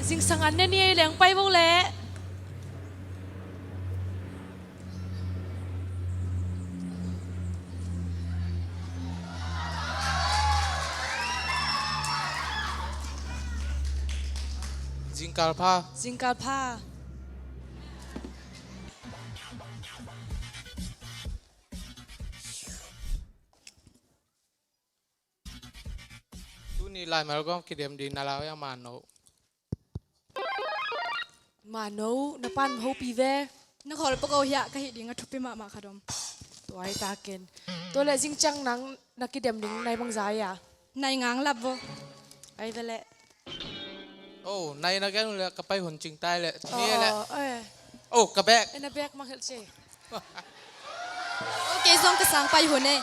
สิ่งสังอันเนี่ยนี่เหลียงไปบ้างแหละจิงกาลผ้าสิงกาลผ้าtu ni lai mal gom kidem di nalaw ya manoมาโนนปันโฮปีเวนักขอรับประกอบยะก็เห็นดีงั้นทุบไปมาค่ะดมตัวไอ้ตาเกนตัวเละจริงจังนังนักกิเดมดิ้งในบางใจอ่ะในงางลับบ่ไอ้เวละ oh nai na kan le kapai hun jing tai le ni le เอ้ย oh ka bek ไอ้นาเบกมาเห็นเจ โอเคส่งกระสังไปหัวเน่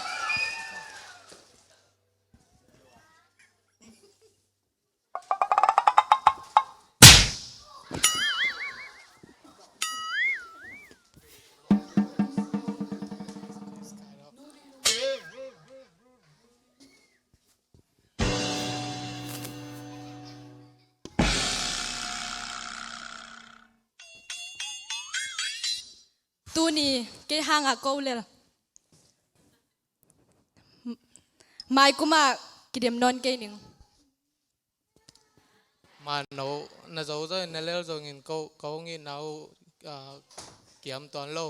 ตูนี่เกห่างอ่ะกูเลยไม่กูมากิเดียมนอนเกนึง mano na zo zo na le zo ngin ko ngin nau kiam ton lo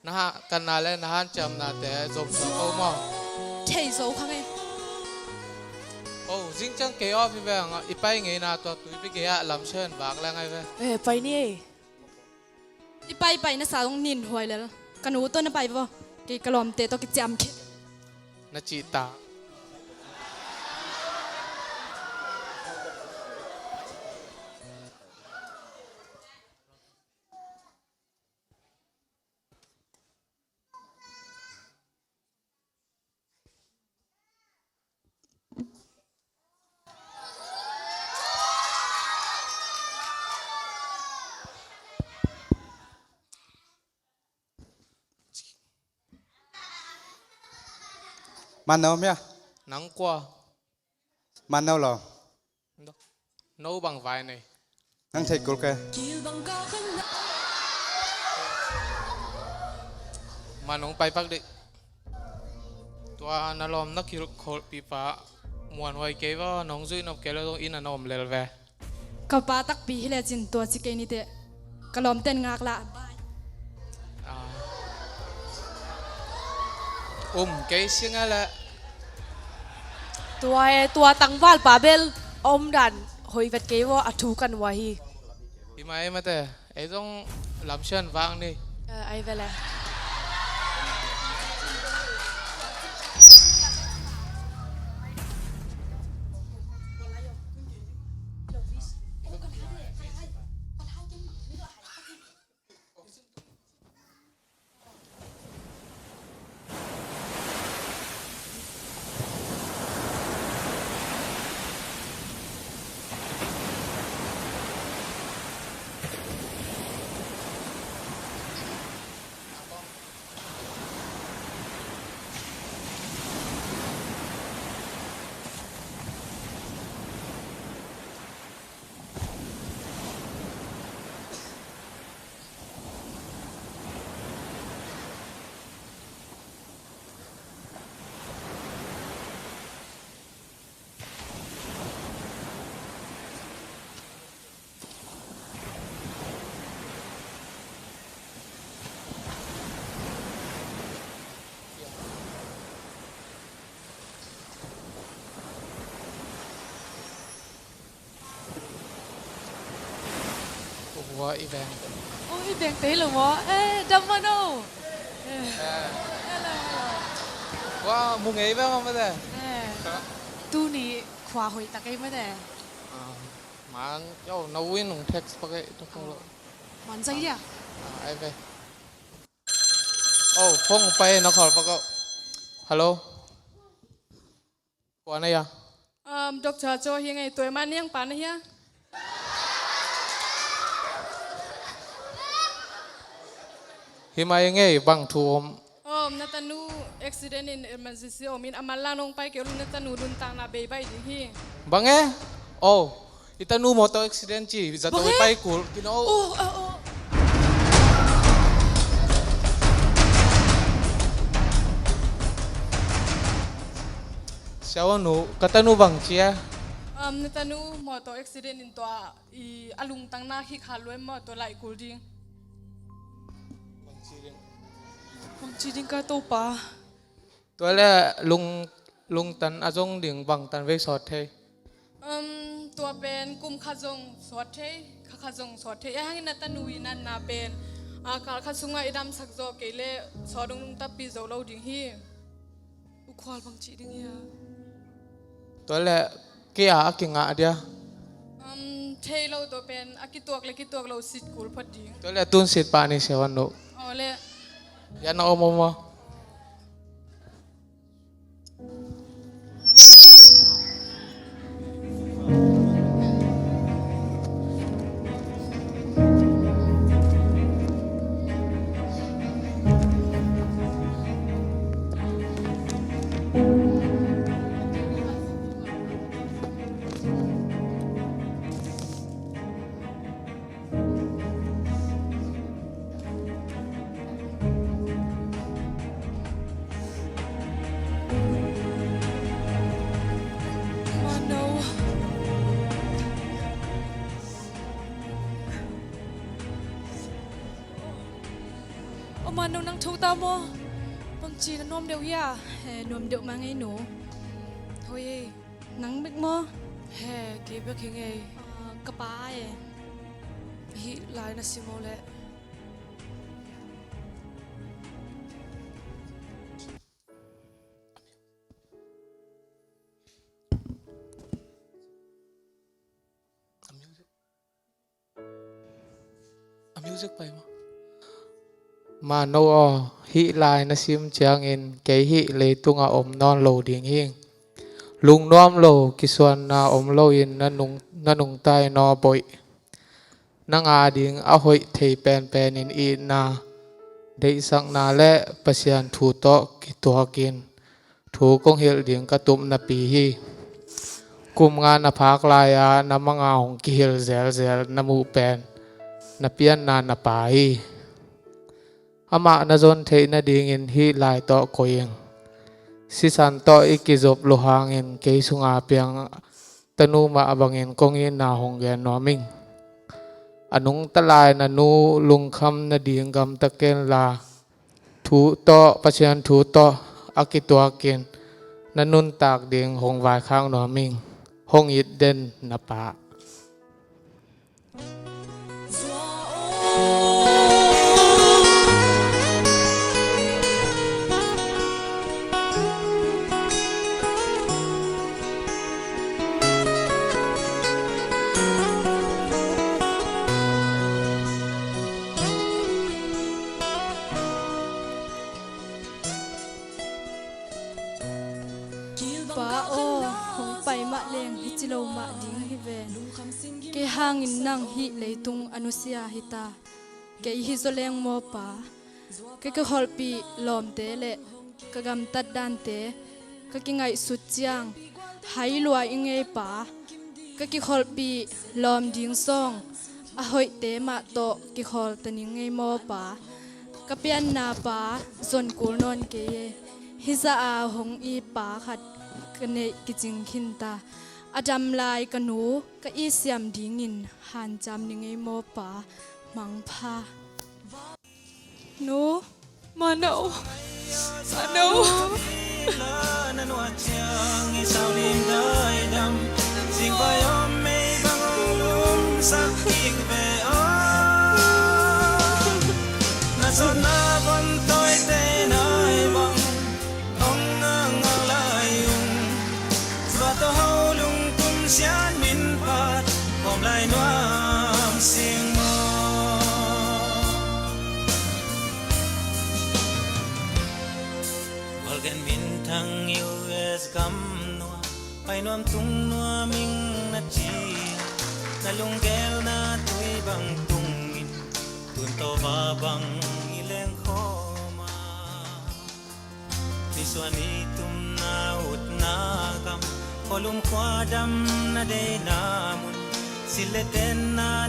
na ha kan na le na han cham na te zo so ko mo เทโซข้างไง oh jing chang ke off ve nga ipai nge na to tu bi ke ya lam chen bak la ngai ve เอ้ยไปนี่ อีไปนะสาวต้องนินหวยเลยกันหนูต้นน่ะไปบ่เกกระหล่อมเตะต้องกิจำ na chi ta มันเอาไหม nang kwa มันเอาหรอ no bang vai này นั่งใช้กุลแก mà nong pai pak de tua na lom nak ki khol pi pa muan hoi ke wa nong zui nop ke lo in anom lel ve กปาตักปีให้แลจินตัวสิเกนี่เตะกระหล่อมเต้นงากละ ke sing ala ตัวตังวาลปาเบลอมดันหอยเวทเกวอถูกันไว้ hi mai ma te ai dong lam chen wang ni ไอ้เวละหัวอีแบง โอ้ยเด็กเตะหรอวะเอ้ดัมมาโน ว่ามุงเอ๋บ้างมาแต่ ตู้นี้ขวาหอยตะไกไม่ได้ มาเจ้านาวินของเท็กซ์ปะเกทุกคนเลย มันใจอ่ะ ไอ้ไปโอ้ฟงไปนครปะก็ฮัลโหลกวนอะไรอ่ะ ดอกเตอร์โจเฮียไงตัวมันเนียงปานนะเฮีย ฮิมายังไงบังทูม นัตนูอุบิเหตุในเอเมอร์เจนซี่มินอามาลาลงไปเกี่ยวกับนัตนูดุนตางนาเบย์ไปดิฮี บังเอ๋โอ้ itanu motor accident chi zato pai kul kino siawanu katanu bang chia natanu motor accident in to I alung tang na hi khaloi motor lai kul ding bang chi ding ka to pa ตัวแรกลุงตันอาจงดิ่งบังตันเวสอดเท ตัวเป็นกลุ่มขจงสวดเทขจงสวดเทยังให้นัตนุยนันนาเป็นการขสุงไอ้ดำสักโจเกเลสอดงตับปีเจ้าเราดิ่งฮีอุควาลบางจีดิงยา ตัวแรกเกียร์กิงะเดีย เทเราตัวเป็นอากิตัวเล็กกิตัวเราสิทธิ์กุลพอดี ตัวแรกตุนสิทธิ์ปานิเสวันโน อ๋อเลย ยันเอาโมโม มาโนเอามาโนนังทูตามโมบางจีนันนวมเดียวยา นวมเดียวมาไงหนู เฮ้ย นังบิ๊กโม แฮ่เก็บยังไง กระป๋าเอ ฮิลายนะสิโมเล music ไปมาโนฮิลายนะซิมเจียงอินเกฮิเลยตุงอาอมนอนโลดิ่งหิงลุงน้อมโลกิส่วนนาอมโลอินนันนุงใต้นอบ่อยนางอาดิ่งอาหอยเทแปนแปนินอีนาได้สังนาและประสานถูโตกิตัวกินถูกงเฮลดิ่งกระตุมนาปีฮีกุมงานนาภาคลายานามังอาหงกิเฮลเซลนามูแปนนาเปียนนานาปายอามานาจนเทนาดิ่งอินฮีลายโตโกยังสิสันโตอิกิจบโลหางอินเกสุงอาเปียงตนูมาอบังอินกงอินนาหงแกนนอมิงอนุงตะลายนานูลุงคำนาดิ่งกำตะเกนลาถูโตประชันถูโตอากิตัวเกนนานุนตากดิ่งหงวายข้างนอมิงหงยิดเด่นนาปาป้าโอหงไปมะเลงฮิจิโลมะดิ่งฮิเวนเกหางอินนังฮิเลยตุงอนุเซียฮิตาเกฮิโซเลงโมป้าเกกฮอลปีลอมเตเลกกำตัดดันเตกกิงไงสุดจียงไฮลัวอิงไงป้ากกิฮอลปีลอมดิ่งซองอหอยเตมาโตกิฮอลตนิงไงโมป้ากะเปียนนาป้าส่วนกูนอนเกยฮิซาอาหงอีป้าขัดกันเนกิจิงขินตาอาจำลายกันหนูก็อีเสียมดิ่งินหันจำนิงไงโมป้ามังพา โนมาโนมาโน Sian min pat kom lai nuam sing mo Golden min thang US gam nuam pai nuam tung nuaming na chi na lung gel na tui bang tung min tun to ba bang ileng khoma ni swani tum na ut na gam Kolum kwa dam na de namun Sileten na